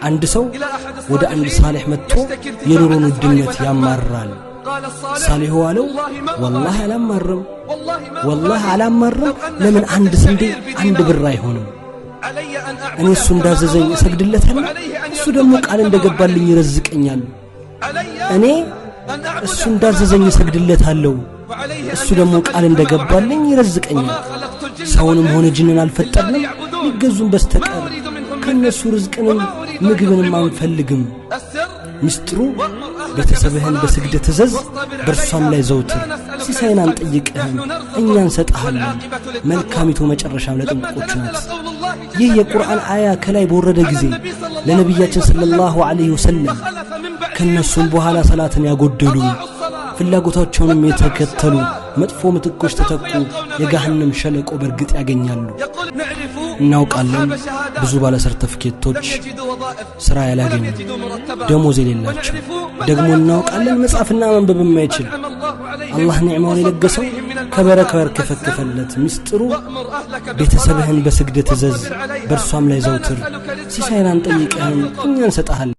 አንድ ሰው ወደ አንድ ሳሊህ መጥቶ የኑሮን ውድነት ያማራል ሳሊሁ አለው والله አላማረም ለምን አንድ ስንዴ አንድ ብር አይሆንም እኔ እሱ እንዳዘዘኝ እሰግድለታለሁ እሱ ደግሞ ቃል እንደገባልኝ ይረዝቀኛል እኔ እሱ እንዳዘዘኝ እሰግድለታለሁ እሱ ደግሞ ቃል እንደገባልኝ ይረዝቀኛል ሰውንም ሆነ ጅንን አልፈጠርንም ይገዙን በስተቀር ከነሱ ርዝቅንም ምግብንም አንፈልግም ሚስጥሩ ቤተሰብህን በስግደት ተዘዝ በርሷም ላይ ዘውትር ሲሳይን አንጠይቅህም እኛ እንሰጣለን መልካሚቱ መጨረሻም ለጥንቆች ናት ይህ የቁርአን አያ ከላይ በወረደ ጊዜ ለነብያችን ሰለላሁ ዐለይሂ ወሰለም ከነሱም በኋላ ሰላትን ያጎደሉ ፍላጎታቸውንም የተከተሉ መጥፎ ምትኮች ተተኩ የገሃነም ሸለቆ በርግጥ ያገኛሉ እናውቃለን ብዙ ባለ ሰርተፍኬቶች ስራ ያላገኙ ደሞዝ የሌላቸው ደግሞ እናውቃለን መጻፍና ማንበብ የማይችል አላህ ኒዕማውን የለገሰው ከበረከር ከፈከፈለት ሚስጥሩ ቤተሰብህን በስግደት ተዘዝ በርሷም ላይ ዘውትር ሲሳይን አንጠይቅህም እኛ እንሰጣለን